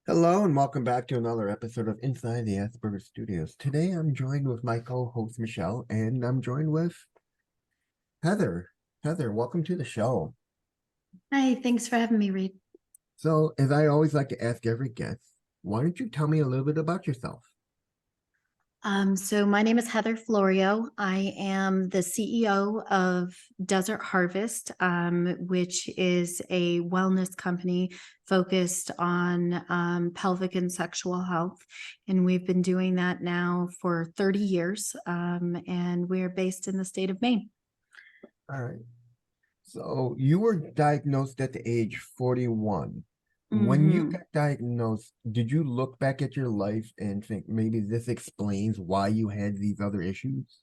Hello and welcome back to another episode of Inside the Aspergers Studios. Today I'm joined with my co-host Michelle and I'm joined with Heather. Heather, welcome to the show. Hi, thanks for having me, Reid. So, as I always like to ask every guest, why don't you tell me a little bit about yourself? So my name is Heather Florio. I am the CEO of Desert Harvest, which is a wellness company focused on pelvic and sexual health. And we've been doing that now for 30 years. And we're based in the state of Maine. All right. So, you were diagnosed at the age 41. When you Mhm. got diagnosed, did you look back at your life and think maybe this explains why you had these other issues?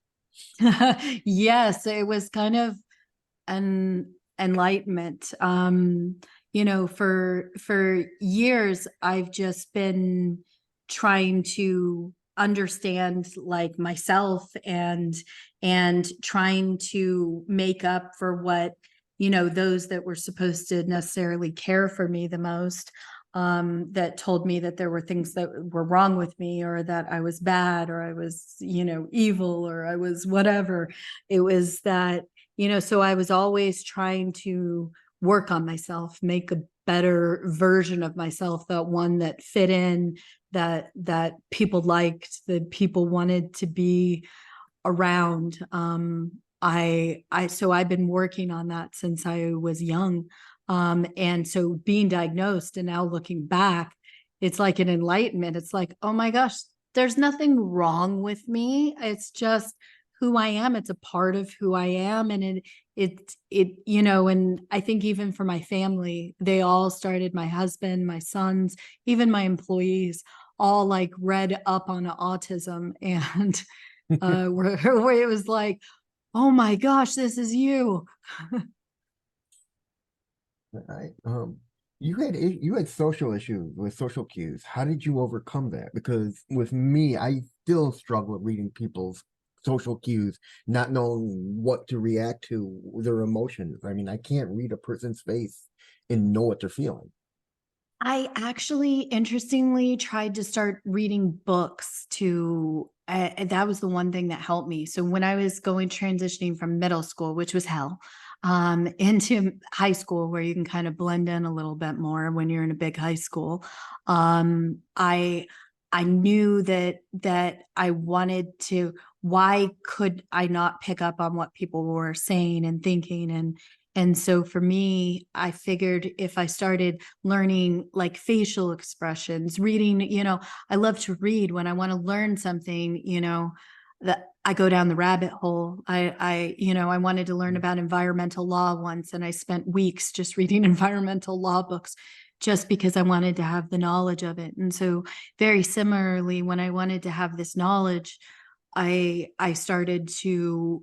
Yes, it was kind of an enlightenment. For years I've just been trying to understand like myself and trying to make up for what those that were supposed to necessarily care for me the most, that told me that there were things that were wrong with me, or that I was bad, or I was evil, or I was whatever. It was that, so I was always trying to work on myself, make a better version of myself, that one that fit in, that people liked, that people wanted to be around. So I've been working on that since I was young. And so being diagnosed and now looking back, it's like an enlightenment. It's like, oh my gosh, there's nothing wrong with me. It's just who I am. It's a part of who I am. And and I think even for my family, they all started, my husband, my sons, even my employees, all like read up on autism and where it was like, oh my gosh, this is you. Right. You had social issues with social cues. How did you overcome that? Because with me, I still struggle with reading people's social cues, not knowing what to react to, their emotions. I mean, I can't read a person's face and know what they're feeling. I actually, interestingly, tried to start reading books to. That was the one thing that helped me. So when I was going transitioning from middle school, which was hell, into high school, where you can kind of blend in a little bit more when you're in a big high school, I knew that I wanted to. Why could I not pick up on what people were saying and thinking? And so for me, I figured if I started learning like facial expressions, reading, I love to read when I want to learn something, that I go down the rabbit hole. I wanted to learn about environmental law once, and I spent weeks just reading environmental law books just because I wanted to have the knowledge of it. And so very similarly, when I wanted to have this knowledge, I started to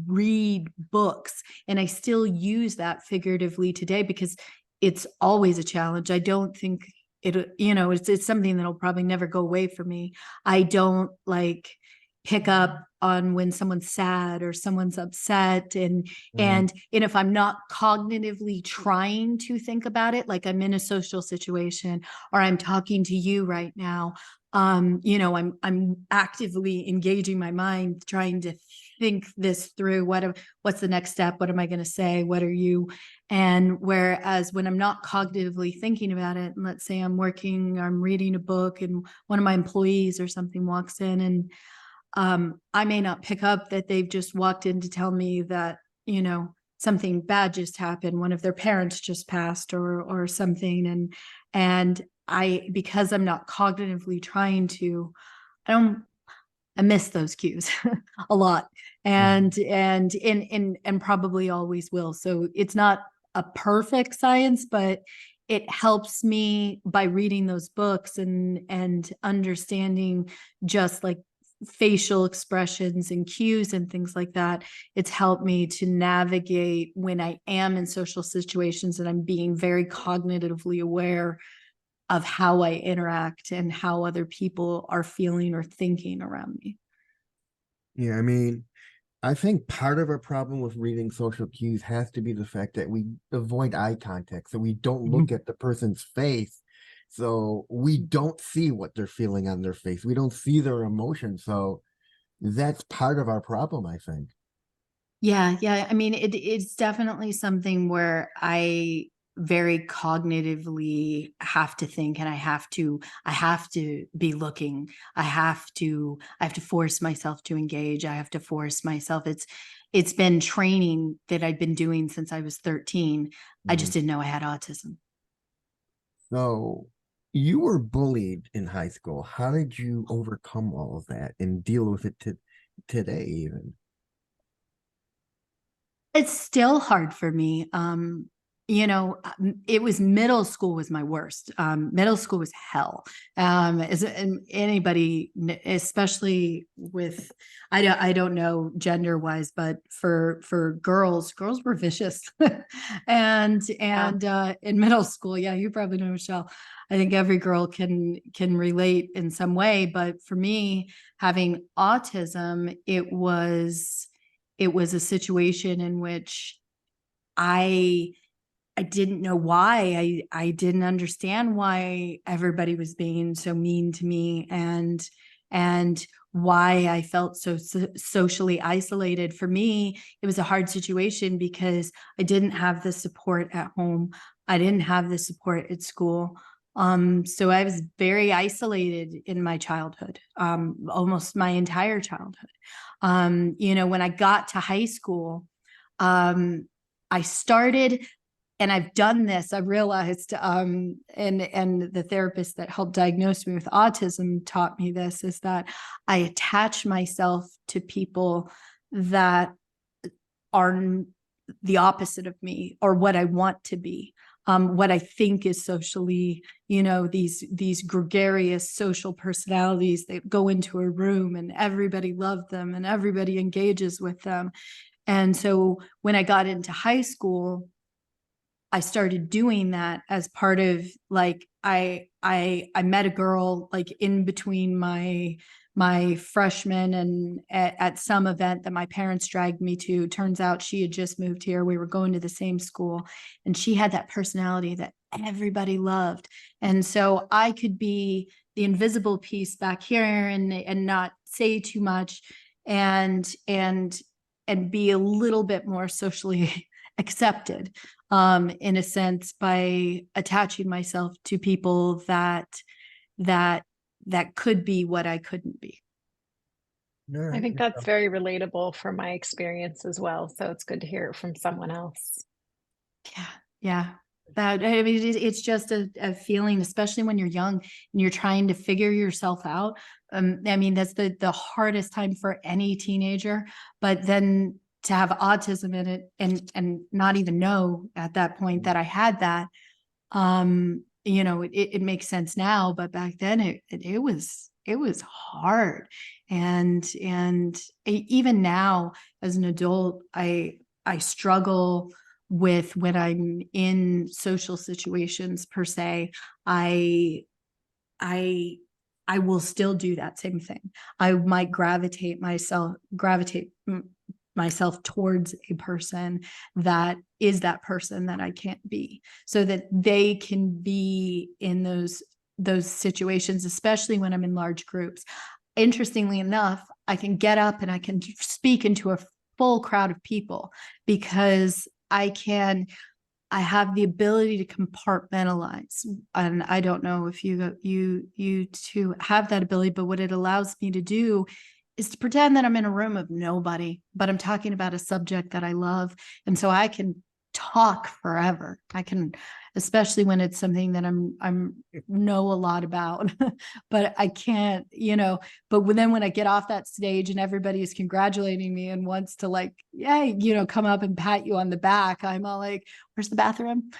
read books, and I still use that figuratively today because it's always a challenge. I don't think it's something that'll probably never go away for me. I don't like pick up on when someone's sad or someone's upset, and Mm. and if I'm not cognitively trying to think about it, like I'm in a social situation or I'm talking to you right now, I'm actively engaging my mind, trying to think this through. What's the next step? What am I going to say? What are you? And whereas when I'm not cognitively thinking about it, and let's say I'm reading a book, and one of my employees or something walks in, and I may not pick up that they've just walked in to tell me that, something bad just happened. One of their parents just passed, or something. And because I'm not cognitively trying to, I don't, I miss those cues a lot, Mhm. and probably always will. So it's not a perfect science, but it helps me by reading those books and understanding just like facial expressions and cues and things like that. It's helped me to navigate when I am in social situations and I'm being very cognitively aware of how I interact and how other people are feeling or thinking around me. Yeah, I mean, I think part of our problem with reading social cues has to be the fact that we avoid eye contact, so we don't look at the person's face. So we don't see what they're feeling on their face. We don't see their emotions. So that's part of our problem, I think. Yeah, yeah. I mean, it's definitely something where I very cognitively have to think, and I have to be looking. I have to force myself to engage. I have to force myself. It's been training that I've been doing since I was 13. I Mhm. just didn't know I had autism. So you were bullied in high school. How did you overcome all of that and deal with it today, even? It's still hard for me. It was middle school was my worst. Middle school was hell. And anybody, especially with, I don't know gender wise, but for girls were vicious. Yeah. In middle school, yeah, you probably know, Michelle. I think every girl can relate in some way, but for me, having autism, it was a situation in which I I didn't know why. I didn't understand why everybody was being so mean to me, and why I felt so socially isolated. For me, it was a hard situation because I didn't have the support at home. I didn't have the support at school. So I was very isolated in my childhood, almost my entire childhood. When I got to high school, I started, and I've done this, I realized, and the therapist that helped diagnose me with autism taught me this, is that I attach myself to people that are the opposite of me, or what I want to be. What I think is socially, these gregarious social personalities that go into a room and everybody loves them and everybody engages with them. And so when I got into high school, I started doing that as part of, like, I met a girl like in between my freshman and at some event that my parents dragged me to. Turns out she had just moved here. We were going to the same school, and she had that personality that everybody loved. And so I could be the invisible piece back here and not say too much, and be a little bit more socially accepted, in a sense, by attaching myself to people that that could be what I couldn't be. All I right. think that's very relatable from my experience as well. So it's good to hear it from someone else. Yeah, yeah. That, I mean, it's just a feeling, especially when you're young and you're trying to figure yourself out. I mean, that's the hardest time for any teenager. But then to have autism in it, and not even know at that point that I had that, it makes sense now, but back then it was hard. And even now as an adult, I struggle with, when I'm in social situations per se, I I I will still do that same thing. I might gravitate myself towards a person that is that person that I can't be, so that they can be in those situations, especially when I'm in large groups. Interestingly enough, I can get up and I can speak into a full crowd of people because I have the ability to compartmentalize. And I don't know if you two have that ability, but what it allows me to do is to pretend that I'm in a room of nobody, but I'm talking about a subject that I love. And so I can talk forever. I can, especially when it's something that I'm know a lot about, but I can't, but then when I get off that stage and everybody is congratulating me and wants to, like, yeah, come up and pat you on the back, I'm all like, where's the bathroom?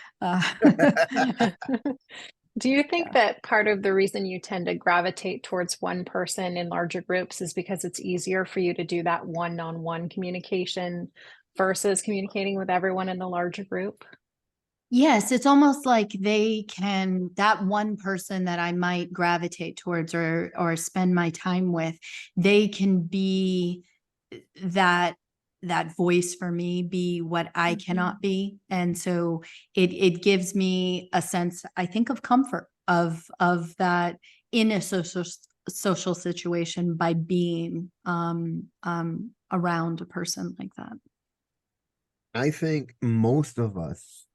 Do you think Yeah. that part of the reason you tend to gravitate towards one person in larger groups is because it's easier for you to do that one-on-one communication versus communicating with everyone in the larger group? Yes, it's almost like that one person that I might gravitate towards, or spend my time with, they can be that that voice for me, be what I Mhm. cannot be. And so it gives me a sense, I think, of comfort. of that in a social situation by being around a person like that. I think most of us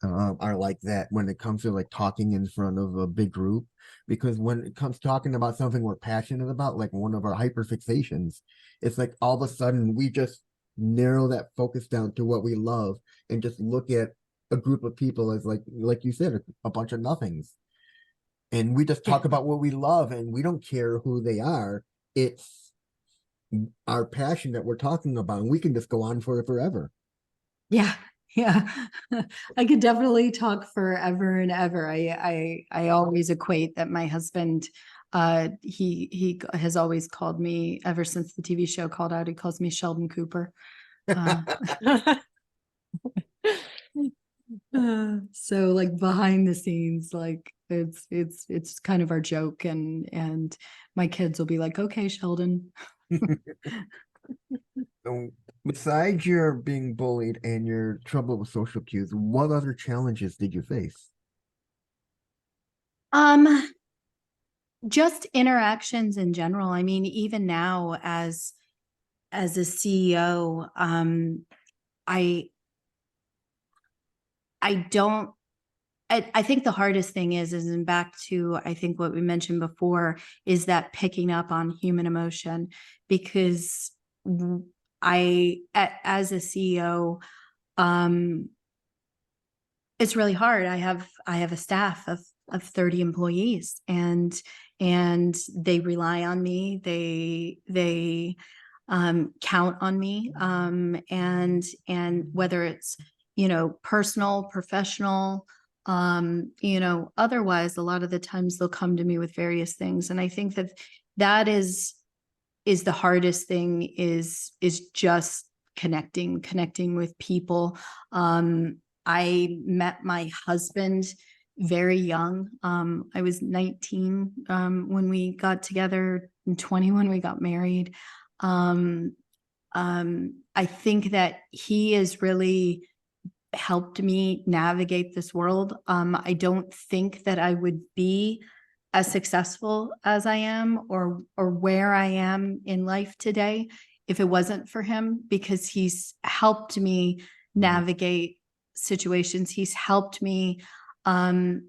are like that when it comes to like talking in front of a big group, because when it comes talking about something we're passionate about, like one of our hyperfixations, it's like all of a sudden we just narrow that focus down to what we love and just look at a group of people as like you said, a bunch of nothings. And we just talk about what we love and we don't care who they are. It's our passion that we're talking about, and we can just go on for it forever. Yeah. Yeah. I could definitely talk forever and ever. I always equate that my husband, he has always called me ever since the TV show Called Out, he calls me Sheldon Cooper. So like behind the scenes, like it's kind of our joke, and my kids will be like, okay, Sheldon. So, besides your being bullied and your trouble with social cues, what other challenges did you face? Um, just interactions in general. I mean, even now as a CEO, I I don't I think the hardest thing is and back to I think what we mentioned before is that picking up on human emotion, because as a CEO, it's really hard. I have a staff of 30 employees, and they rely on me. They count on me. And whether it's, personal, professional, otherwise, a lot of the times they'll come to me with various things. And I think that that is the hardest thing, is just connecting with people. I met my husband very young. I was 19 when we got together, and 20 when we got married. I think that he has really helped me navigate this world. I don't think that I would be as successful as I am, or where I am in life today, if it wasn't for him, because he's helped me navigate situations. He's helped me, when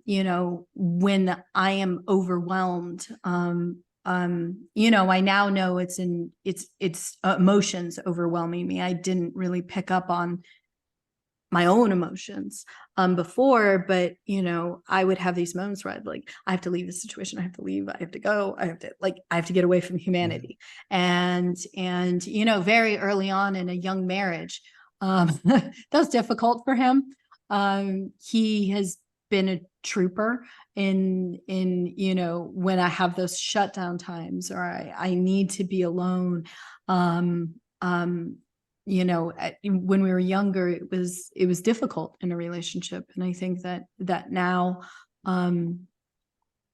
I am overwhelmed. I now know it's emotions overwhelming me. I didn't really pick up on my own emotions before, but I would have these moments where I'd like, I have to leave the situation, I have to leave, I have to go, I have to get away from humanity. And very early on in a young marriage, that was difficult for him. He has been a trooper in when I have those shutdown times, or I need to be alone. When we were younger, it was difficult in a relationship. And I think that now,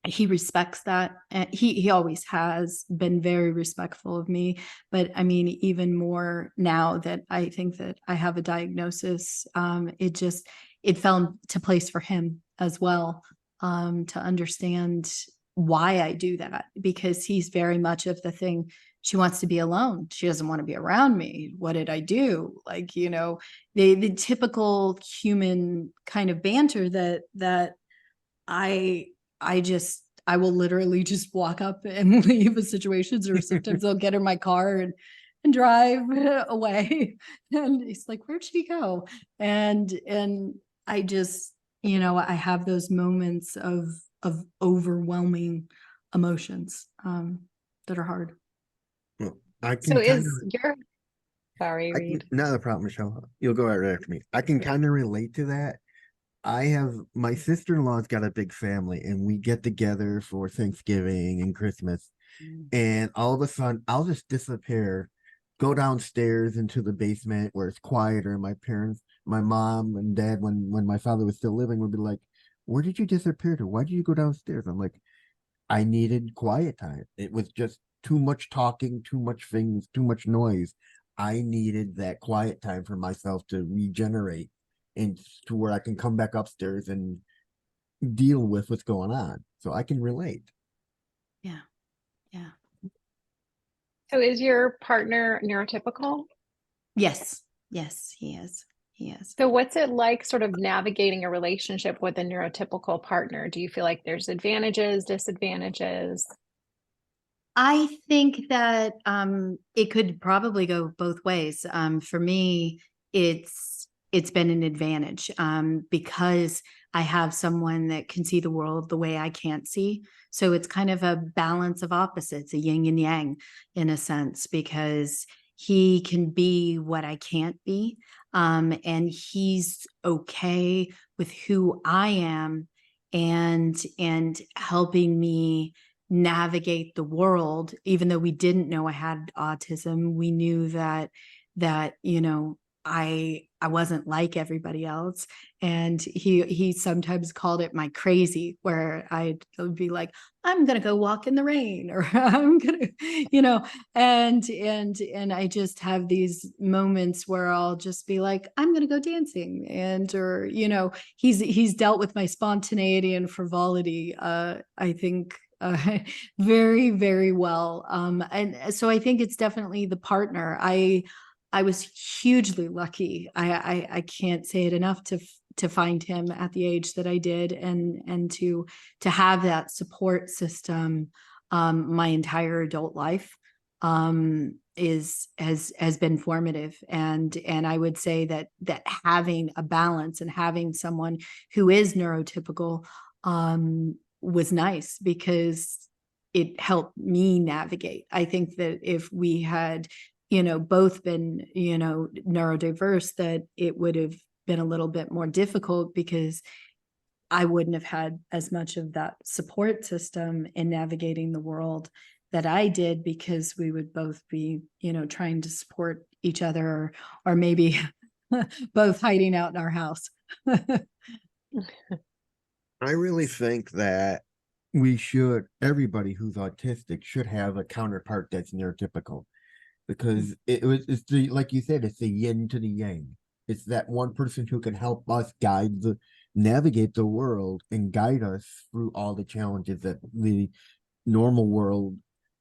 he respects that. And he always has been very respectful of me. But I mean, even more now that I think that I have a diagnosis, it fell into place for him as well, to understand why I do that, because he's very much of the thing. She wants to be alone. She doesn't want to be around me. What did I do? Like, the typical human kind of banter that I will literally just walk up and leave a situations, or sometimes I'll get in my car and drive away. And he's like, where'd she go? And I just, I have those moments of overwhelming emotions that are hard. Well, I So can kind is of, your, sorry, Reid. not a problem, Michelle. You'll go right after me. I can kind of relate to that. I have my sister-in-law's got a big family, and we get together for Thanksgiving and Christmas. And all of a sudden, I'll just disappear, go downstairs into the basement where it's quieter. My parents, my mom and dad, when my father was still living, would be like, "Where did you disappear to? Why did you go downstairs?" I'm like, "I needed quiet time. It was just too much talking, too much things, too much noise. I needed that quiet time for myself to regenerate and to where I can come back upstairs and deal with what's going on. So I can relate. Yeah. Yeah. So is your partner neurotypical? Yes. Yes, he is. He is. So what's it like sort of navigating a relationship with a neurotypical partner? Do you feel like there's advantages, disadvantages? I think that it could probably go both ways. For me, it's been an advantage because I have someone that can see the world the way I can't see. So it's kind of a balance of opposites, a yin and yang in a sense, because he can be what I can't be. And he's okay with who I am and helping me navigate the world. Even though we didn't know I had autism, we knew that I wasn't like everybody else. And he sometimes called it my crazy, where would be like, I'm gonna go walk in the rain, or I'm gonna, and I just have these moments where I'll just be like, I'm gonna go dancing, or he's dealt with my spontaneity and frivolity, I think, very, very well. And so I think it's definitely the partner. I was hugely lucky. I can't say it enough to find him at the age that I did, and to have that support system my entire adult life has been formative. And I would say that having a balance and having someone who is neurotypical was nice, because it helped me navigate. I think that if we had, both been, neurodiverse, that it would have been a little bit more difficult, because I wouldn't have had as much of that support system in navigating the world that I did, because we would both be, trying to support each other, or maybe both hiding out in our house. I really think that everybody who's autistic should have a counterpart that's neurotypical, because it's the, like you said, it's the yin to the yang. It's that one person who can help us navigate the world and guide us through all the challenges that the normal world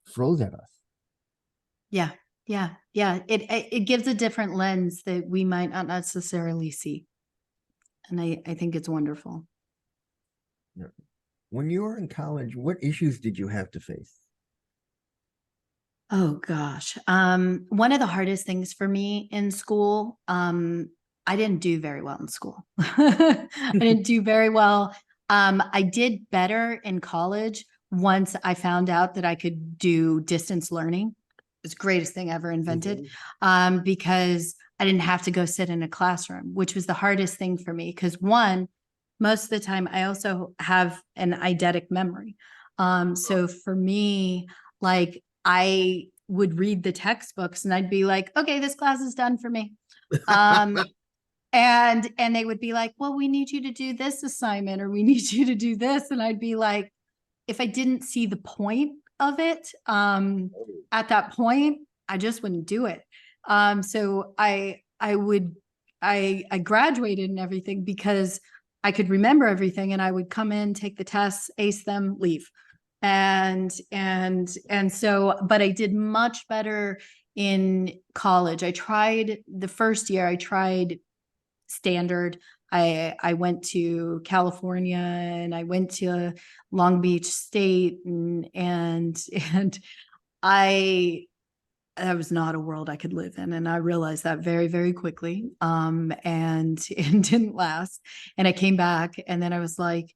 throws at us. Yeah. Yeah. Yeah. It gives a different lens that we might not necessarily see. And I think it's wonderful. When you were in college, what issues did you have to face? Oh gosh. One of the hardest things for me in school, I didn't do very well in school. I didn't do very well. I did better in college once I found out that I could do distance learning. It was the greatest thing ever invented. Because I didn't have to go sit in a classroom, which was the hardest thing for me. Because one, most of the time I also have an eidetic memory. So for me, like, I would read the textbooks and I'd be like, okay, this class is done for me. And they would be like, well, we need you to do this assignment, or we need you to do this. And I'd be like, if I didn't see the point of it, at that point, I just wouldn't do it. So I graduated and everything because I could remember everything, and I would come in, take the tests, ace them, leave. And so, but I did much better in college. The first year I tried standard. I went to California, and I went to Long Beach State, and I that was not a world I could live in. And I realized that very, very quickly. And didn't last. And I came back, and then I was like,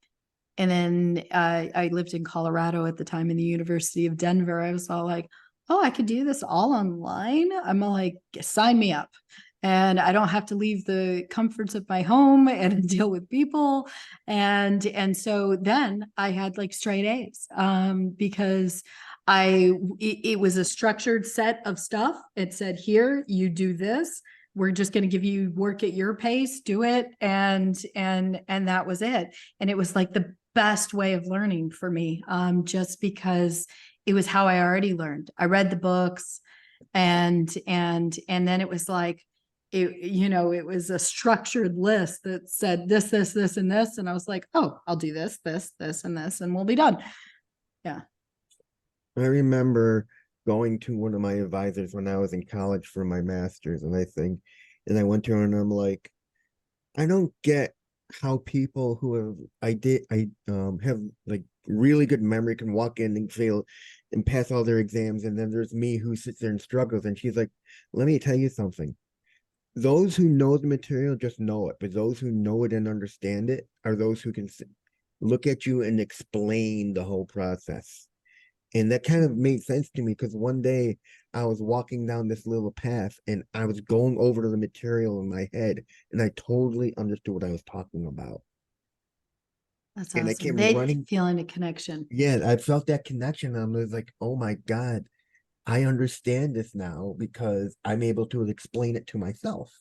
and then I lived in Colorado at the time, in the University of Denver. I was all like, oh, I could do this all online. I'm all like, sign me up. And I don't have to leave the comforts of my home and deal with people. And so then I had like straight A's, because it was a structured set of stuff. It said, here, you do this. We're just going to give you work at your pace, do it. And that was it. And it was like the best way of learning for me, just because it was how I already learned. I read the books, and then it was like, it was a structured list that said this, this, this, and this. And I was like, oh, I'll do this, this, this, and this, and we'll be done. Yeah. I remember going to one of my advisors when I was in college for my master's, and I went to her and I'm like, I don't get how people who have like really good memory can walk in and fail and pass all their exams, and then there's me who sits there and struggles. And she's like, let me tell you something. Those who know the material just know it, but those who know it and understand it are those who can look at you and explain the whole process. And that kind of made sense to me because one day I was walking down this little path and I was going over to the material in my head and I totally understood what I was talking about. That's And I awesome. came They running. feeling a connection. Yeah, I felt that connection. I was like, oh my God, I understand this now because I'm able to explain it to myself.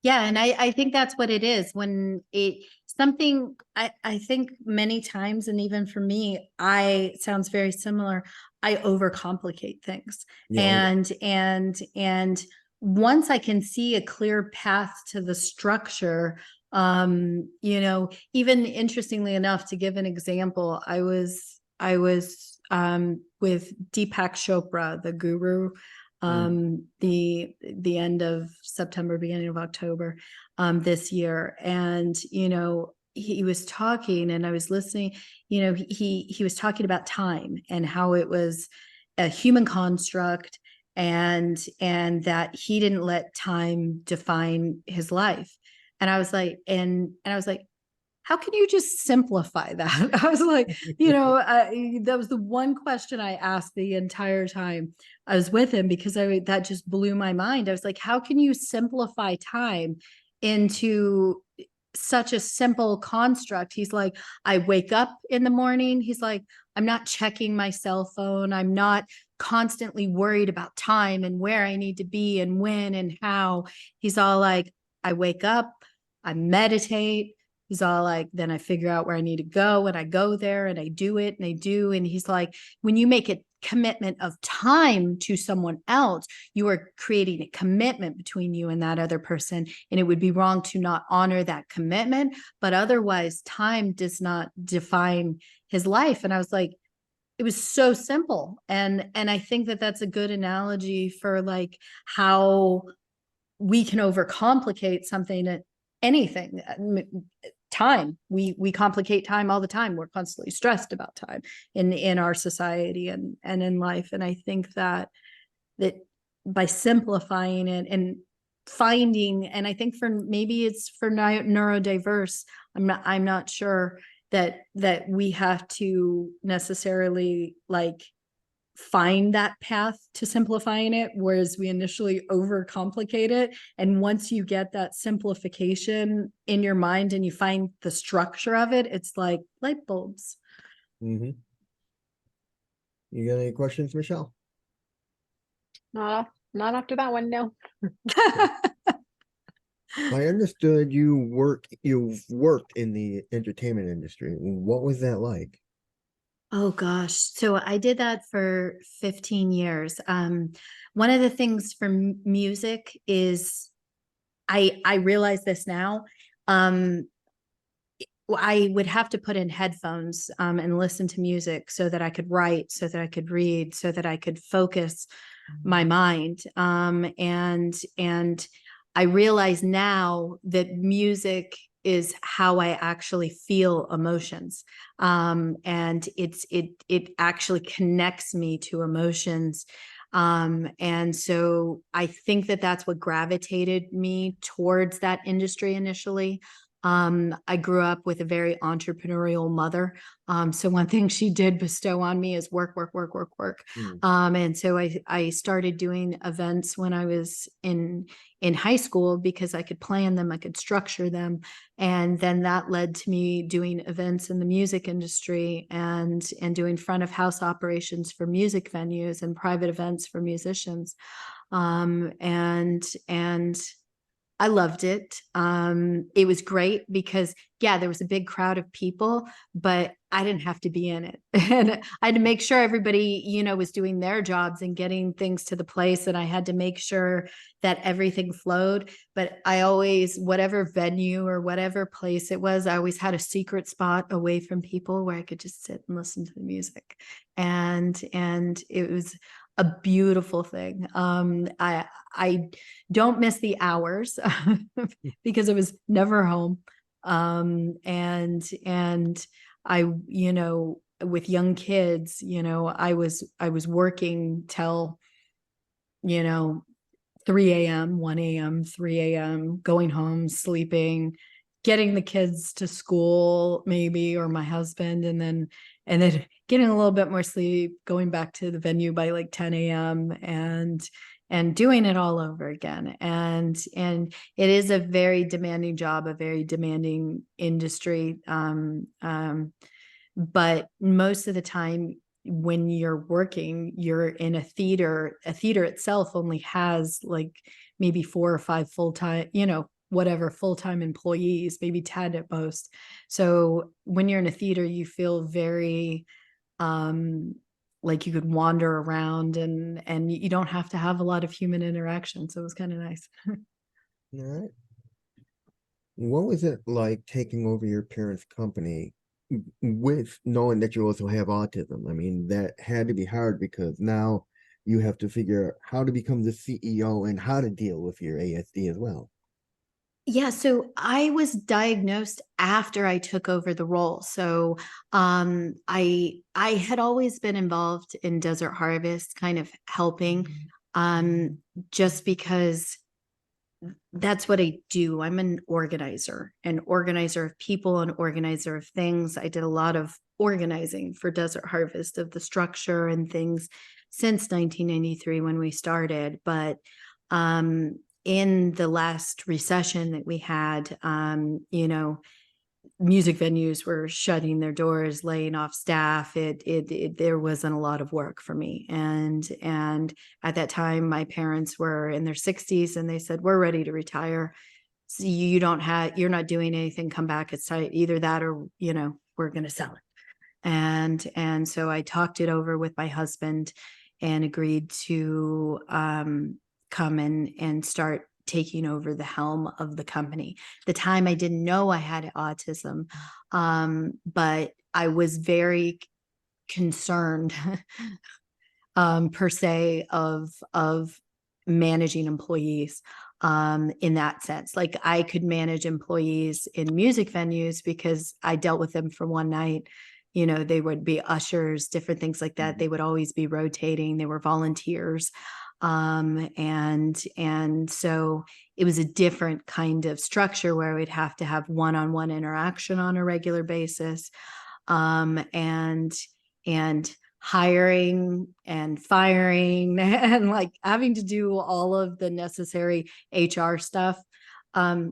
Yeah, and I think that's what it is when I think many times, and even for me, sounds very similar. I overcomplicate things. Yeah. And once I can see a clear path to the structure, even interestingly enough, to give an example, I was with Deepak Chopra, the guru, the end of September, beginning of October, this year. And, he was talking and I was listening, he was talking about time and how it was a human construct and that he didn't let time define his life. And I was like, how can you just simplify that? I was like, that was the one question I asked the entire time I was with him because that just blew my mind. I was like, how can you simplify time into such a simple construct? He's like, I wake up in the morning. He's like, I'm not checking my cell phone. I'm not constantly worried about time and where I need to be and when and how. He's all like, I wake up, I meditate. He's all like, then I figure out where I need to go and I go there and I do it and I do. And he's like, when you make a commitment of time to someone else, you are creating a commitment between you and that other person. And it would be wrong to not honor that commitment. But otherwise, time does not define his life. And I was like, it was so simple. And I think that that's a good analogy for like how we can overcomplicate something, anything. Time, we complicate time all the time. We're constantly stressed about time in our society and in life. And I think that by simplifying it and finding, and I think maybe it's for neurodiverse, I'm not sure that we have to necessarily like find that path to simplifying it, whereas we initially overcomplicate it. And once you get that simplification in your mind and you find the structure of it, it's like light bulbs. Mm-hmm. You got any questions, Michelle? Not after that one, no. I understood you've worked in the entertainment industry. What was that like? Oh gosh. So I did that for 15 years. One of the things for music is I realize this now. I would have to put in headphones and listen to music so that I could write, so that I could read, so that I could focus my mind. And I realize now that music is how I actually feel emotions. And it actually connects me to emotions. And so I think that that's what gravitated me towards that industry initially. I grew up with a very entrepreneurial mother. So one thing she did bestow on me is work, work, work, work, work. And so I started doing events when I was in high school because I could plan them, I could structure them. And then that led to me doing events in the music industry and doing front of house operations for music venues and private events for musicians. And I loved it. It was great because yeah, there was a big crowd of people, but I didn't have to be in it. And I had to make sure everybody, you know, was doing their jobs and getting things to the place. And I had to make sure that everything flowed. But I always, whatever venue or whatever place it was, I always had a secret spot away from people where I could just sit and listen to the music. And it was a beautiful thing. I don't miss the hours because I was never home. And I, you know, with young kids, you know, I was working till, you know, 3 a.m., 1 a.m., 3 a.m., going home, sleeping, getting the kids to school, maybe, or my husband, and then getting a little bit more sleep, going back to the venue by like 10 a.m. and doing it all over again. And it is a very demanding job, a very demanding industry. But most of the time when you're working, you're in a theater itself only has like maybe 4 or 5 full-time, you know, whatever, full-time employees, maybe 10 at most. So when you're in a theater, you feel very like you could wander around and you don't have to have a lot of human interaction. So it was kind of nice. All right. What was it like taking over your parents' company with knowing that you also have autism? I mean, that had to be hard because now you have to figure out how to become the CEO and how to deal with your ASD as well. Yeah, so I was diagnosed after I took over the role. So I had always been involved in Desert Harvest, kind of helping, just because that's what I do. I'm an organizer of people, an organizer of things. I did a lot of organizing for Desert Harvest of the structure and things since 1993 when we started. But in the last recession that we had, you know, music venues were shutting their doors, laying off staff. There wasn't a lot of work for me. And at that time, my parents were in their 60s and they said, we're ready to retire. So you're not doing anything, come back. It's tight. Either that or, you know, we're going to sell it. And so I talked it over with my husband and agreed to come and start taking over the helm of the company. The time I didn't know I had autism, but I was very concerned per se of managing employees in that sense. Like I could manage employees in music venues because I dealt with them for one night. You know, they would be ushers, different things like that. They would always be rotating. They were volunteers. And so it was a different kind of structure where we'd have to have one-on-one interaction on a regular basis. And hiring and firing and like having to do all of the necessary HR stuff. I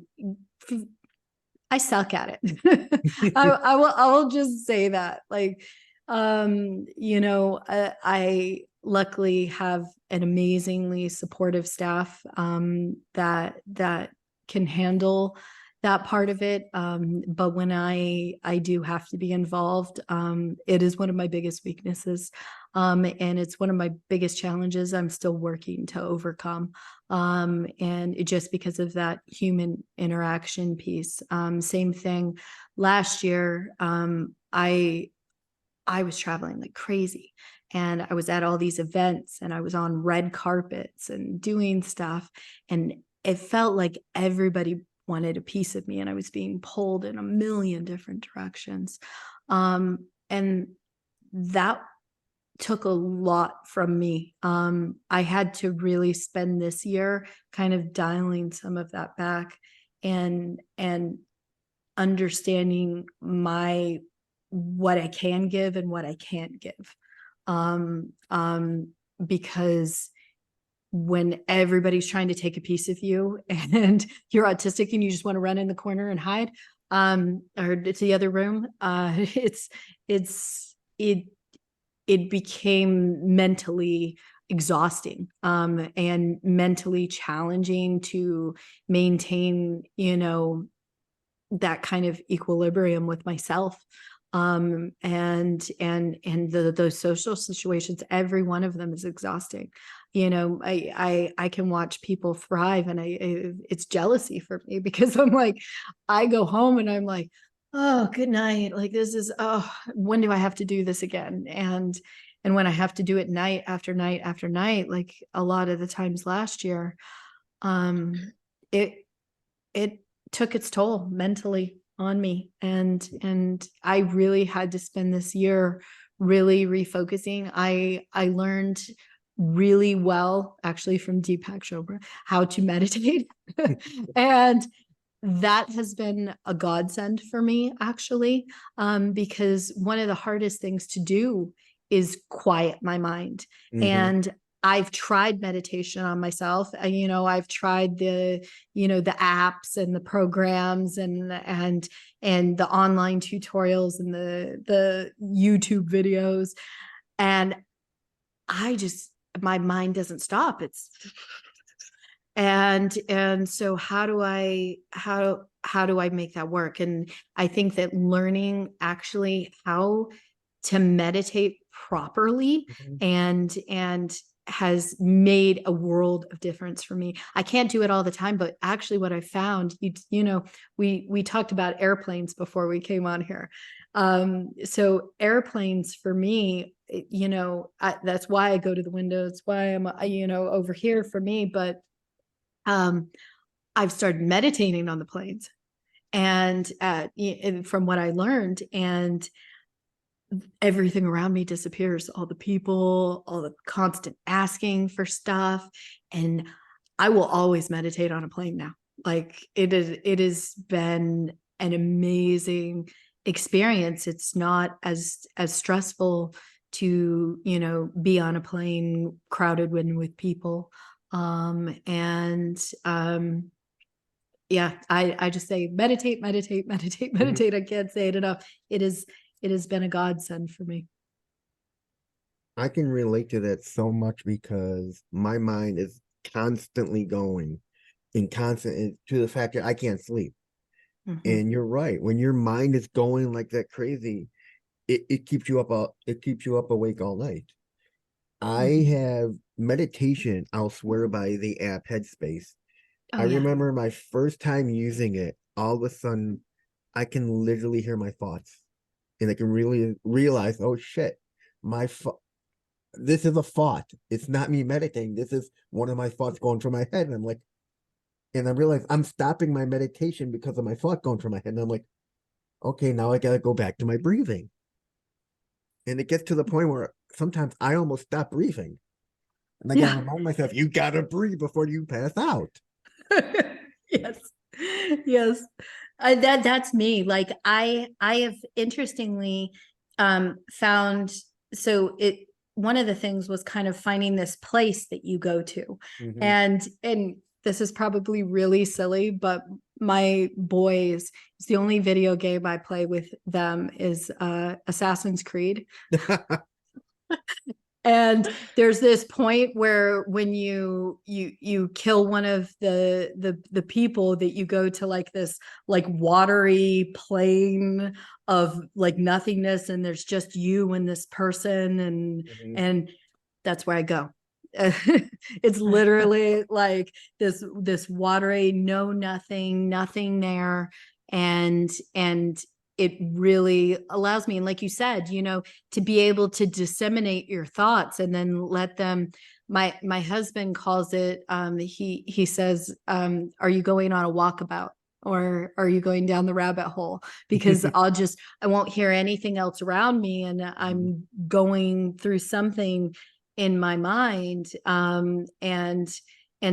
suck at it. I will just say that, like, you know, I luckily have an amazingly supportive staff that can handle that part of it. But when I do have to be involved, it is one of my biggest weaknesses. And it's one of my biggest challenges I'm still working to overcome. And just because of that human interaction piece. Same thing last year. I was traveling like crazy and I was at all these events and I was on red carpets and doing stuff. And it felt like everybody wanted a piece of me and I was being pulled in a million different directions. And that took a lot from me. I had to really spend this year kind of dialing some of that back and understanding what I can give and what I can't give. Because when everybody's trying to take a piece of you and you're autistic and you just want to run in the corner and hide, or to the other room, it became mentally exhausting, and mentally challenging to maintain, you know, that kind of equilibrium with myself. Those social situations, every one of them is exhausting. You know, I can watch people thrive, and it's jealousy for me, because I'm like, I go home and I'm like, oh, good night. Like, this is, oh, when do I have to do this again? And when I have to do it night after night after night, like a lot of the times last year, it took its toll mentally on me. And I really had to spend this year really refocusing. I learned really well, actually, from Deepak Chopra, how to meditate. And that has been a godsend for me, actually, because one of the hardest things to do is quiet my mind. Mhm. And I've tried meditation on myself. You know, I've tried the apps and the programs and the online tutorials and the YouTube videos. And my mind doesn't stop. And so how do I make that work? And I think that learning actually how to meditate properly and has made a world of difference for me. I can't do it all the time, but actually what I found, we talked about airplanes before we came on here. So airplanes for me, that's why I go to the window. It's why I'm, over here for me. But I've started meditating on the planes, and from what I learned, and everything around me disappears, all the people, all the constant asking for stuff. And I will always meditate on a plane now. Like, it has been an amazing experience. It's not as stressful to, be on a plane crowded with people. Yeah, I just say meditate, meditate, meditate, meditate. I can't say it enough. It has been a godsend for me. I can relate to that so much because my mind is constantly going and constant to the fact that I can't sleep. And you're right. When your mind is going like that crazy, it keeps you up awake all night. I have meditation, I'll swear by the app Headspace. Oh, I yeah. remember my first time using it, all of a sudden I can literally hear my thoughts. And I can really realize, oh shit, this is a thought. It's not me meditating. This is one of my thoughts going through my head. And I'm like, and I realize I'm stopping my meditation because of my thought going through my head. And I'm like, okay, now I gotta go back to my breathing. And it gets to the point where sometimes I almost stop breathing. And I gotta remind myself, you gotta breathe before you pass out. Yes. Yes. That's me. Like, I have interestingly found, so one of the things was kind of finding this place that you go to. And this is probably really silly, but my boys, it's the only video game I play with them is Assassin's Creed. And there's this point where when you kill one of the people, that you go to like this like watery plain of like nothingness, and there's just you and this person, and that's where I go. It's literally like this watery, nothing there, and it really allows me, and like you said, to be able to disseminate your thoughts and then let them. My husband calls it, he says, are you going on a walkabout, or are you going down the rabbit hole? Because I won't hear anything else around me, and I'm going through something in my mind. And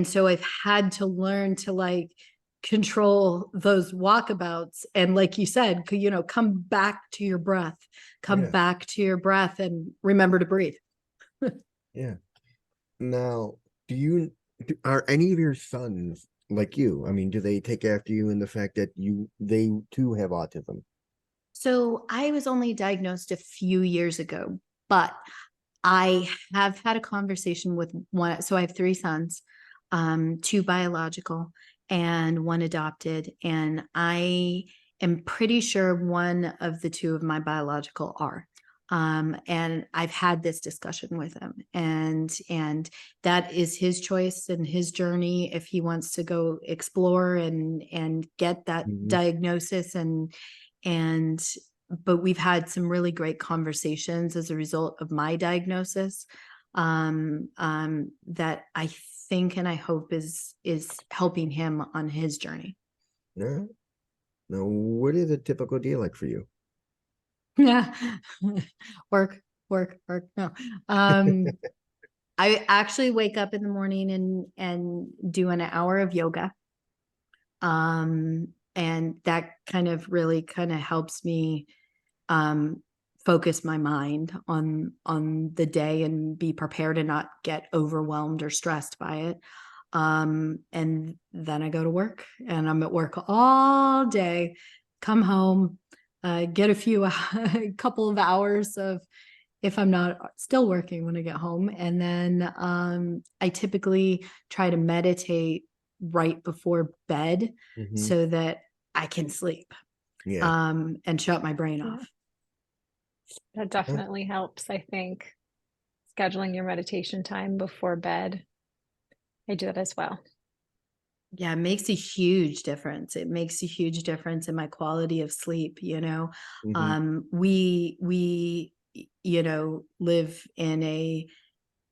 so I've had to learn to like control those walkabouts, and like you said, come back to your breath, back to your breath, and remember to breathe. Yeah. Now, are any of your sons like you? I mean, do they take after you in the fact that they too have autism? So I was only diagnosed a few years ago, but I have had a conversation with one. So I have 3 sons, 2 biological and 1 adopted. And I am pretty sure one of the two of my biological are. And I've had this discussion with him, and that is his choice and his journey if he wants to go explore and get that diagnosis and but we've had some really great conversations as a result of my diagnosis that I think and I hope is helping him on his journey. Yeah. Now, what is a typical day like for you? Yeah. work. No. I actually wake up in the morning and do an hour of yoga. And that kind of really kind of helps me focus my mind on the day and be prepared and not get overwhelmed or stressed by it. And then I go to work and I'm at work all day, come home, get a couple of hours of, if I'm not still working when I get home. And then I typically try to meditate right before bed so that I can sleep Yeah. and shut my brain Yeah. off. That definitely helps, I think. Scheduling your meditation time before bed. I do that as well. Yeah, it makes a huge difference. It makes a huge difference in my quality of sleep, you know. We live in a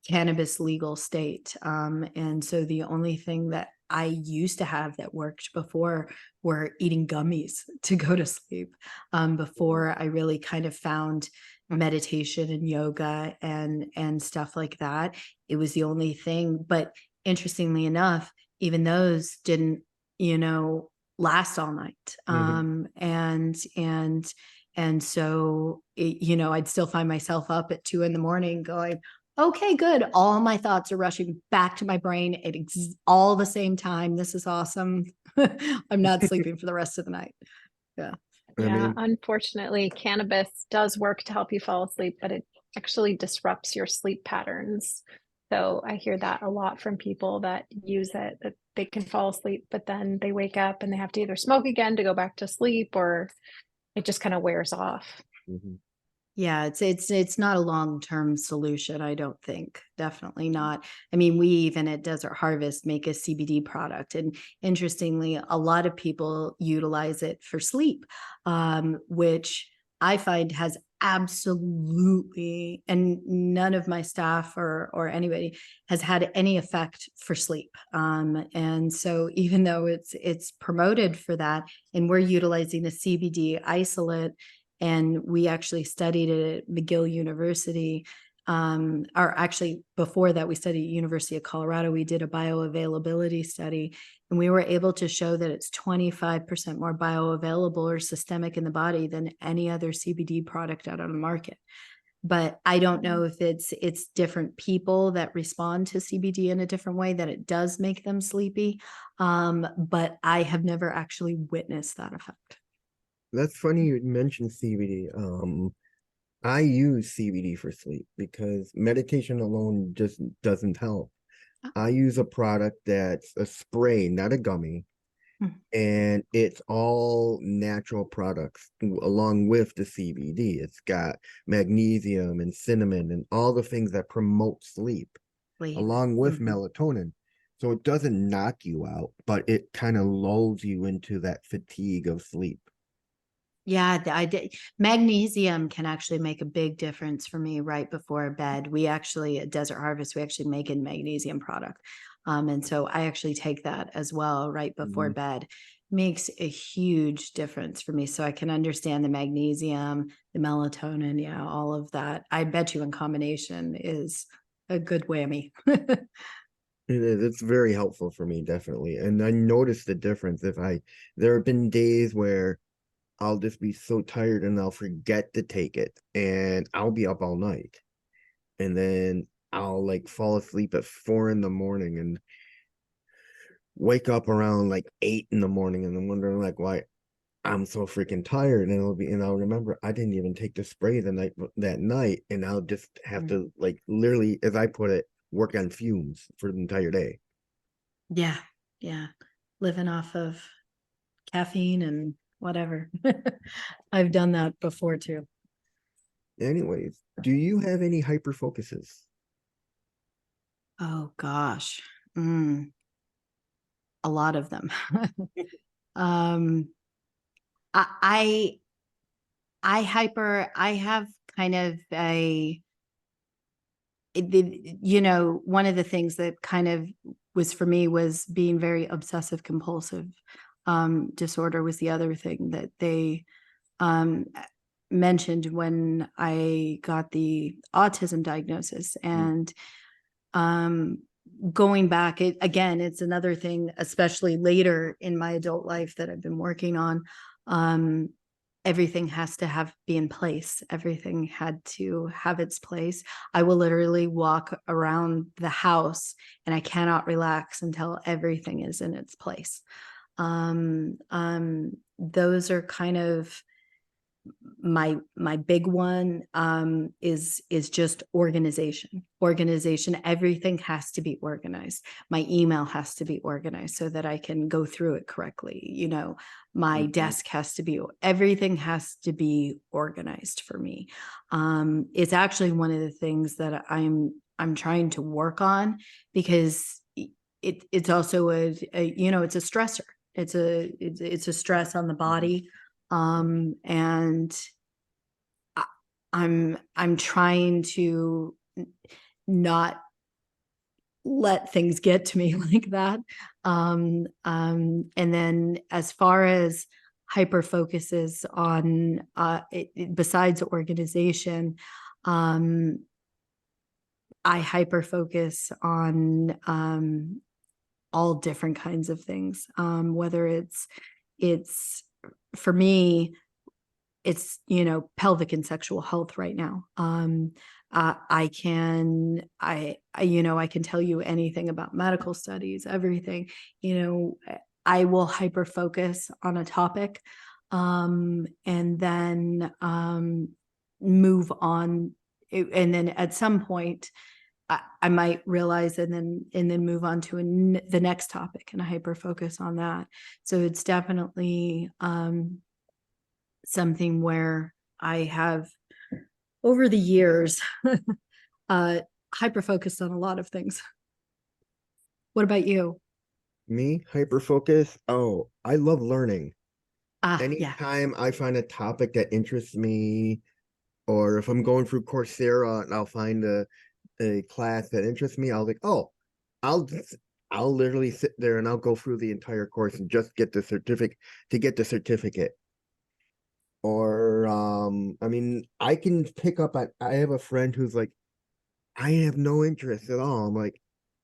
cannabis legal state. And so the only thing that I used to have that worked before were eating gummies to go to sleep. Before I really kind of found meditation and yoga and stuff like that. It was the only thing. But interestingly enough, even those didn't, last all night. And so, I'd still find myself up at 2 a.m. going, okay, good. All my thoughts are rushing back to my brain at all the same time. This is awesome. I'm not sleeping for the rest of the night. Yeah. Yeah, unfortunately, cannabis does work to help you fall asleep, but it actually disrupts your sleep patterns. So I hear that a lot from people that use it, that they can fall asleep, but then they wake up and they have to either smoke again to go back to sleep, or it just kind of wears off. Yeah, it's not a long-term solution, I don't think. Definitely not. I mean, we even at Desert Harvest make a CBD product, and interestingly, a lot of people utilize it for sleep, which I find has absolutely, and none of my staff or anybody has had any effect for sleep. And so even though it's promoted for that, and we're utilizing a CBD isolate, and we actually studied it at McGill University. Or actually before that, we studied at University of Colorado. We did a bioavailability study, and we were able to show that it's 25% more bioavailable or systemic in the body than any other CBD product out on the market. But I don't know if it's different people that respond to CBD in a different way, that it does make them sleepy. But I have never actually witnessed that effect. That's funny you mentioned CBD. I use CBD for sleep because meditation alone just doesn't help. I use a product that's a spray, not a gummy, and it's all natural products along with the CBD. It's got magnesium and cinnamon and all the things that promote sleep, along with melatonin. So it doesn't knock you out, but it kind of lulls you into that fatigue of sleep. Yeah, I did. Magnesium can actually make a big difference for me right before bed. We actually at Desert Harvest, we actually make a magnesium product. And so I actually take that as well right before bed. Makes a huge difference for me. So I can understand the magnesium, the melatonin, yeah, all of that. I bet you in combination is a good whammy. It is. It's very helpful for me, definitely. And I notice the difference there have been days where I'll just be so tired and I'll forget to take it and I'll be up all night. And then I'll like fall asleep at 4 in the morning and wake up around like 8 in the morning and I'm wondering like why I'm so freaking tired. And I'll remember I didn't even take the spray that night and I'll just have to like literally, as I put it, work on fumes for the entire day. Yeah. Yeah. Living off of caffeine and whatever. I've done that before too. Anyways, do you have any hyper focuses? Oh gosh. A lot of them. um I I have kind of one of the things that kind of was for me was being very obsessive compulsive disorder was the other thing that they um mentioned when I got the autism diagnosis. And going back, it's another thing, especially later in my adult life that I've been working on. Everything has to be in place. Everything had to have its place. I will literally walk around the house and I cannot relax until everything is in its place. Those are kind of my big one. Is just organization. Everything has to be organized. My email has to be organized so that I can go through it correctly. My desk has to be, everything has to be organized for me. It's actually one of the things that I'm trying to work on, because it's also it's a stressor. It's a stress on the body. And I'm trying to not let things get to me like that. And then as far as hyper focuses on besides organization, I hyper focus on all different kinds of things. Whether it's for me, it's pelvic and sexual health right now. I can tell you anything about medical studies, everything. I will hyper focus on a topic, and then move on, and then at some point I might realize, and then move on to the next topic, and I hyper focus on that. So it's definitely something where I have over the years hyper focused on a lot of things. What about you? Me, hyper focus. Oh, I love learning. Yeah. Anytime I find a topic that interests me, or if I'm going through Coursera and I'll find a class that interests me, I'll like, oh, I'll just, I'll literally sit there and I'll go through the entire course and just get the certificate. Or I mean, I can pick up I have a friend who's like, I have no interest at all. I'm like,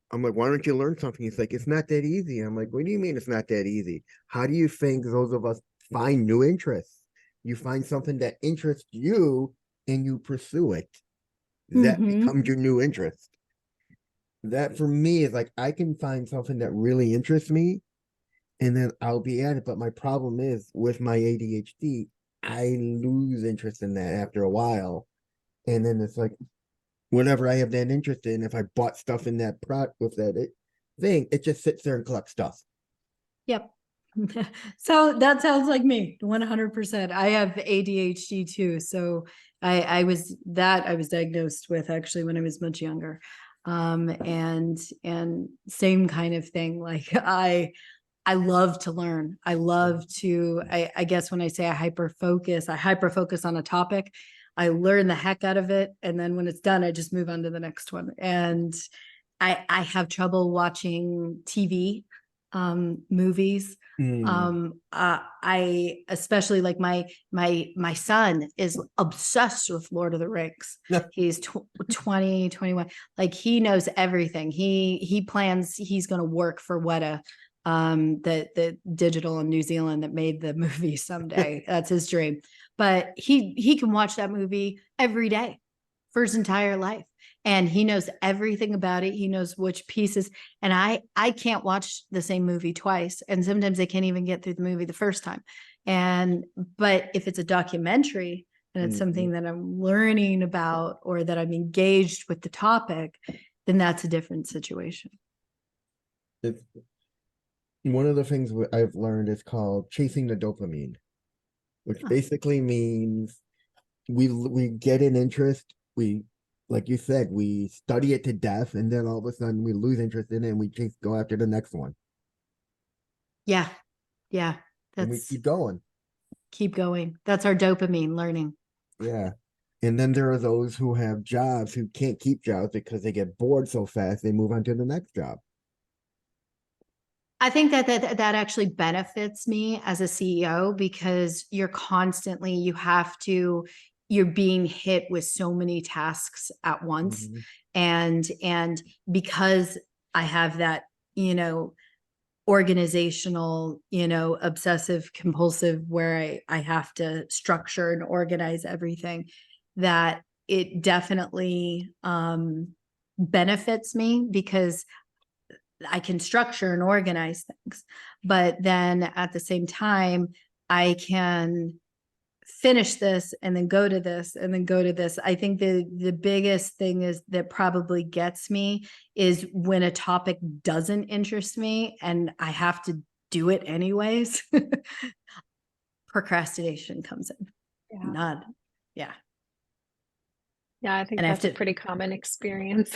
why don't you learn something? He's like, it's not that easy. I'm like, what do you mean it's not that easy? How do you think those of us find new interests? You find something that interests you and you pursue it. That becomes your new interest. That for me is like, I can find something that really interests me and then I'll be at it. But my problem is with my ADHD, I lose interest in that after a while. And then it's like, whenever I have that interest in, if I bought stuff in that with that thing, it just sits there and collects stuff. Yep. So that sounds like me 100%. I have ADHD too. So I was diagnosed with actually when I was much younger. And same kind of thing. Like I love to learn. I love to, I guess when I say I hyper focus on a topic. I learn the heck out of it. And then when it's done, I just move on to the next one. And I have trouble watching TV, movies. I especially like my son is obsessed with Lord of the Rings. He's 20, 21. Like he knows everything. He plans, he's going to work for Weta, the digital in New Zealand that made the movie someday. That's his dream. But he can watch that movie every day for his entire life. And he knows everything about it. He knows which pieces. And I can't watch the same movie twice. And sometimes I can't even get through the movie the first time. But if it's a documentary and it's something that I'm learning about or that I'm engaged with the topic, then that's a different situation. It's one of the things I've learned is called chasing the dopamine. which Huh. basically means we get an interest, we, like you said, we study it to death, and then all of a sudden we lose interest in it and we just go after the next one. Yeah. Yeah. And we That's keep going. keep going. That's our dopamine learning. Yeah. And then there are those who have jobs who can't keep jobs because they get bored so fast they move on to the next job. I think that actually benefits me as a CEO because you're constantly, you're being hit with so many tasks at once. Mhm. And because I have that, you know, organizational, you know, obsessive compulsive where I have to structure and organize everything, that it definitely benefits me because I can structure and organize things. But then at the same time, I can finish this and then go to this and then go to this. I think the biggest thing is that probably gets me is when a topic doesn't interest me and I have to do it anyways. Procrastination comes in. Yeah. Not, yeah. Yeah, I think And I have that's a to, pretty common experience.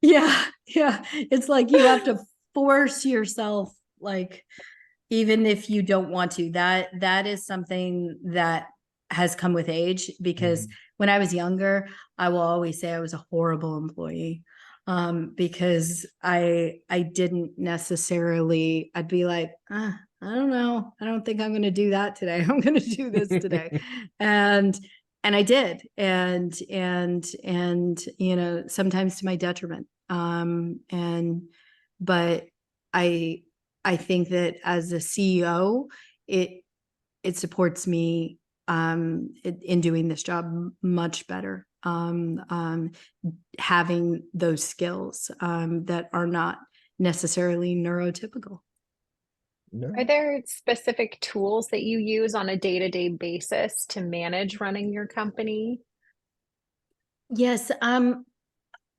yeah, yeah. It's like you have to force yourself, like, even if you don't want to. That is something that has come with age, because Mhm. when I was younger, I will always say I was a horrible employee, because I didn't necessarily, I'd be like, I don't know, I don't think I'm going to do that today. I'm going to do this today. and and I did, and you know, sometimes to my detriment. And but I I think that as a CEO, it supports me in doing this job much better. Having those skills that are not necessarily neurotypical. Are No. there specific tools that you use on a day-to-day basis to manage running your company? Yes,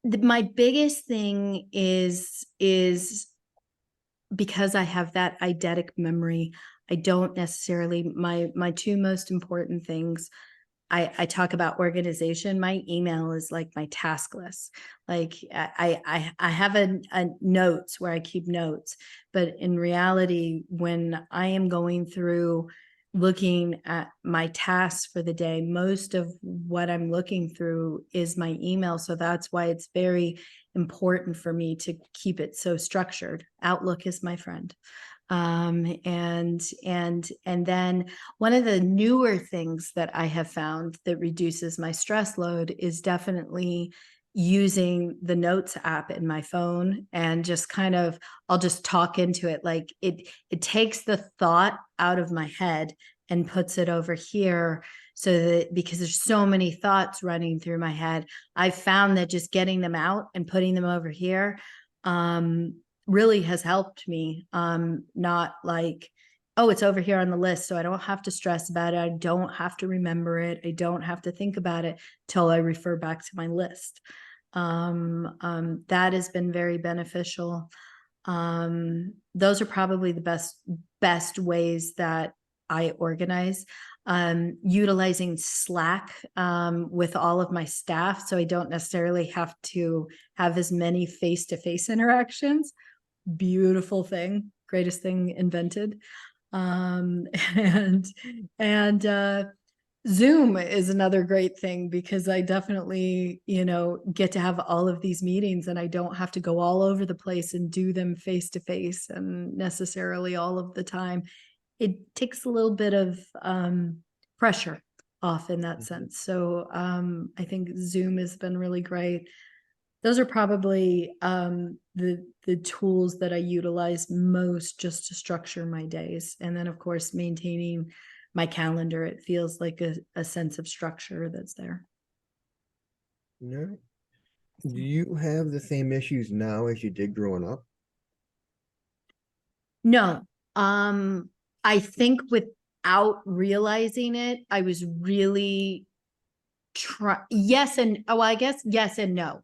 my biggest thing is because I have that eidetic memory. I don't necessarily, my two most important things, I talk about organization. My email is like my task list. Like I have a notes where I keep notes, but in reality, when I am going through looking at my tasks for the day, most of what I'm looking through is my email. So that's why it's very important for me to keep it so structured. Outlook is my friend. And then one of the newer things that I have found that reduces my stress load is definitely using the notes app in my phone, and just kind of, I'll just talk into it. Like it takes the thought out of my head and puts it over here, so that, because there's so many thoughts running through my head, I found that just getting them out and putting them over here really has helped me. Not like, oh, it's over here on the list, so I don't have to stress about it. I don't have to remember it. I don't have to think about it till I refer back to my list. That has been very beneficial. Those are probably the best ways that I organize. Utilizing Slack with all of my staff, so I don't necessarily have to have as many face-to-face interactions. Beautiful thing, greatest thing invented. And Zoom is another great thing, because I definitely, you know, get to have all of these meetings and I don't have to go all over the place and do them face to face and necessarily all of the time. It takes a little bit of pressure off in that sense. So I think Zoom has been really great. Those are probably the tools that I utilize most just to structure my days. And then of course, maintaining my calendar, it feels like a sense of structure that's there. No. Do you have the same issues now as you did growing up? No, I think without realizing it, I was really yes and, oh, I guess yes and no.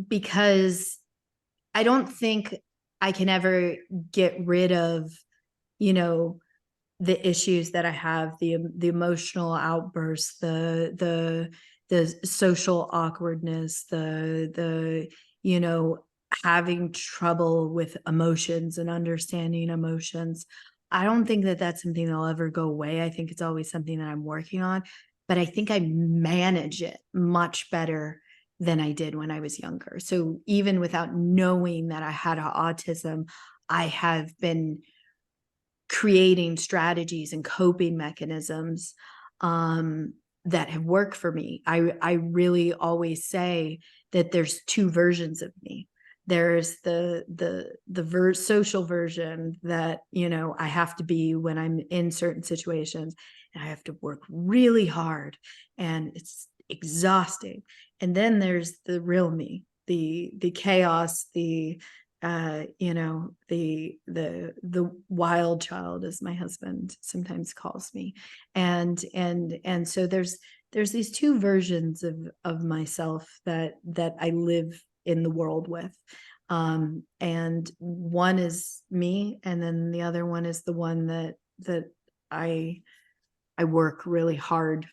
Because I don't think I can ever get rid of, you know, the issues that I have, the emotional outbursts, the social awkwardness, the you know, having trouble with emotions and understanding emotions. I don't think that that's something that'll ever go away. I think it's always something that I'm working on, but I think I manage it much better than I did when I was younger. So even without knowing that I had autism, I have been creating strategies and coping mechanisms that have worked for me. I really always say that there's two versions of me. There's the social version that, you know, I have to be when I'm in certain situations, and I have to work really hard, and it's exhausting. And then there's the real me, the chaos, you know, the wild child, as my husband sometimes calls me. And so there's these two versions of myself that I live in the world with. And one is me, and then the other one is the one that I work really hard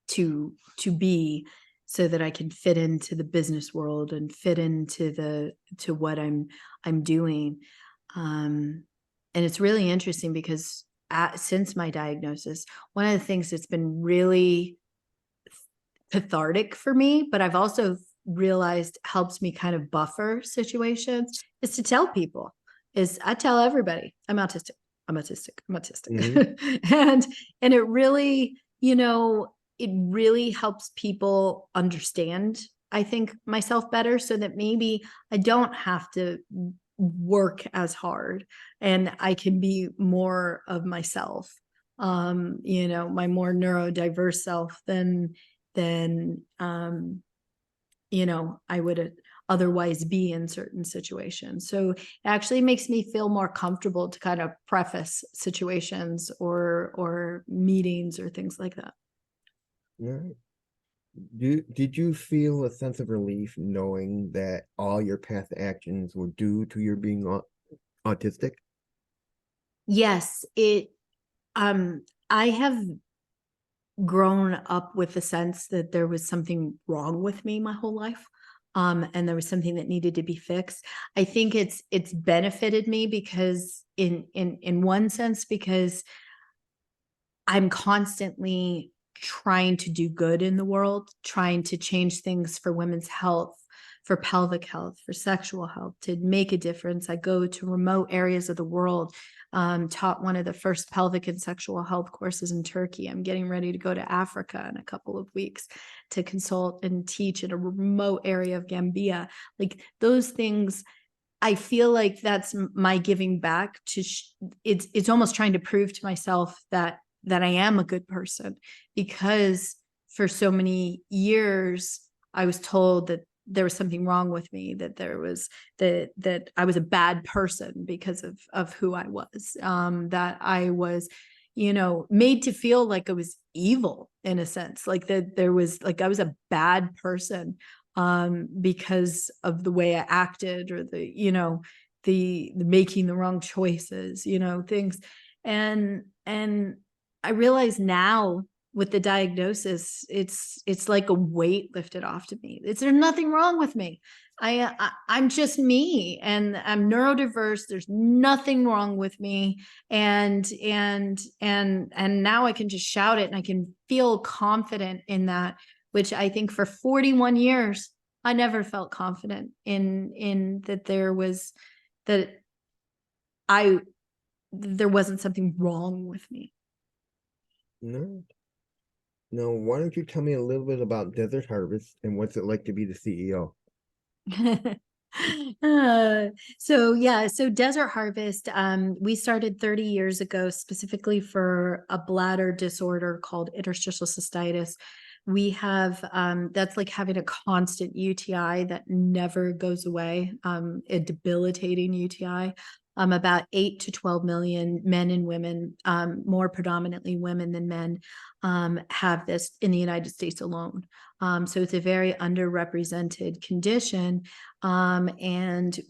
to be, so that I can fit into the business world and fit into what I'm doing. And it's really interesting because since my diagnosis, one of the things that's been really cathartic for me, but I've also realized helps me kind of buffer situations, is to tell people. Is I tell everybody I'm autistic. I'm autistic. I'm autistic. Mm-hmm. And it really, you know, it really helps people understand, I think, myself better, so that maybe I don't have to work as hard and I can be more of myself, you know, my more neurodiverse self than you know, I would otherwise be in certain situations. So it actually makes me feel more comfortable to kind of preface situations or meetings or things like that. Right. Did you feel a sense of relief knowing that all your past actions were due to your being autistic? Yes, I have grown up with the sense that there was something wrong with me my whole life. And there was something that needed to be fixed. I think it's benefited me because in one sense, because I'm constantly trying to do good in the world, trying to change things for women's health, for pelvic health, for sexual health, to make a difference. I go to remote areas of the world, taught one of the first pelvic and sexual health courses in Turkey. I'm getting ready to go to Africa in a couple of weeks to consult and teach in a remote area of Gambia. Like those things, I feel like that's my giving back to it's almost trying to prove to myself that I am a good person, because for so many years I was told that there was something wrong with me, that there was that I was a bad person because of who I was, that I was, you know, made to feel like I was evil in a sense, like that there was, like I was a bad person because of the way I acted, or the, you know, the making the wrong choices, you know, things. And I realize now with the diagnosis, it's like a weight lifted off to me. There's nothing wrong with me. I'm just me, and I'm neurodiverse. There's nothing wrong with me. And now I can just shout it, and I can feel confident in that, which I think for 41 years, I never felt confident in that that I, there wasn't something wrong with me. No. No, why don't you tell me a little bit about Desert Harvest and what's it like to be the CEO? So Desert Harvest, we started 30 years ago specifically for a bladder disorder called interstitial cystitis. We have that's like having a constant UTI that never goes away, a debilitating UTI. About 8 to 12 million men and women, more predominantly women than men, have this in the United States alone. So it's a very underrepresented condition. And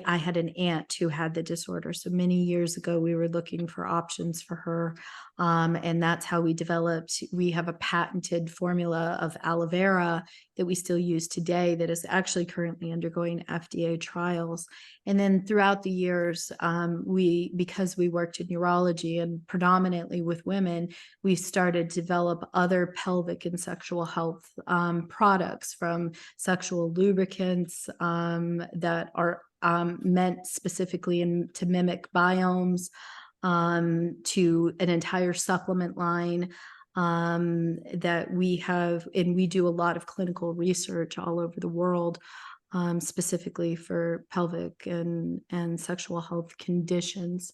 I had an aunt who had the disorder. So many years ago, we were looking for options for her. And that's how we have a patented formula of aloe vera that we still use today that is actually currently undergoing FDA trials. And then throughout the years, because we worked in urology and predominantly with women, we started to develop other pelvic and sexual health products, from sexual lubricants that are meant specifically to mimic biomes, to an entire supplement line that we have, and we do a lot of clinical research all over the world, specifically for pelvic and sexual health conditions.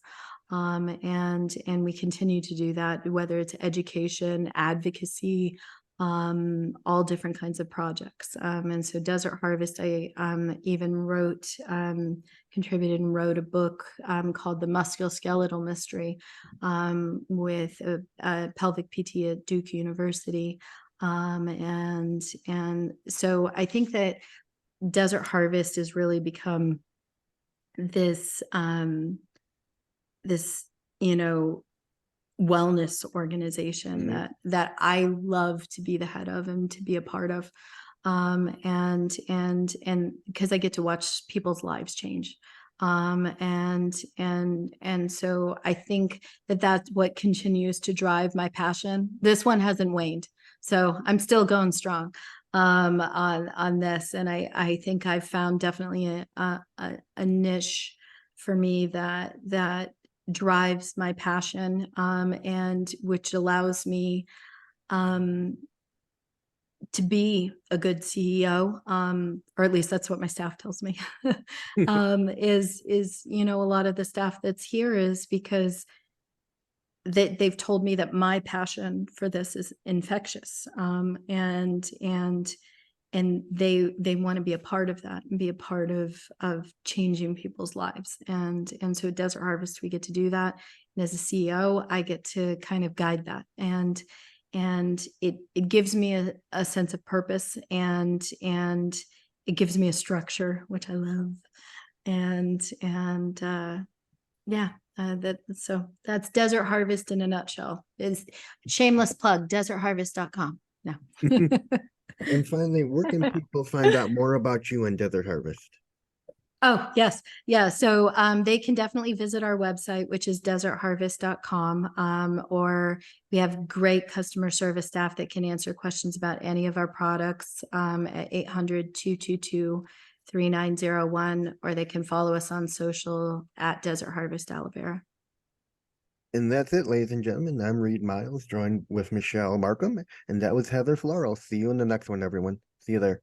And we continue to do that, whether it's education, advocacy, all different kinds of projects. And so Desert Harvest, I even contributed and wrote a book called The Musculoskeletal Mystery, with a pelvic PT at Duke University. And so I think that Desert Harvest has really become this, wellness organization that I love to be the head of and to be a part of. And because I get to watch people's lives change. And so I think that that's what continues to drive my passion. This one hasn't waned, so I'm still going strong on this. And I think I've found definitely a niche for me that drives my passion, and which allows me to be a good CEO, or at least that's what my staff tells me. Is a lot of the staff that's here is because they've told me that my passion for this is infectious, and they want to be a part of that and be a part of changing people's lives. And so at Desert Harvest, we get to do that. And as a CEO, I get to kind of guide that. And it gives me a sense of purpose, and it gives me a structure, which I love. So that's Desert Harvest in a nutshell. Is shameless plug, desertharvest.com. No. And finally, where can people find out more about you and Desert Harvest? Oh, yes. Yeah. So they can definitely visit our website, which is desertharvest.com. Or we have great customer service staff that can answer questions about any of our products at 800-222-3901, or they can follow us on social at Desert Harvest Aloe Vera. And that's it, ladies and gentlemen. I'm Reid Miles, joined with Michelle Markham, and that was Heather Florio. See you in the next one, everyone. See you there.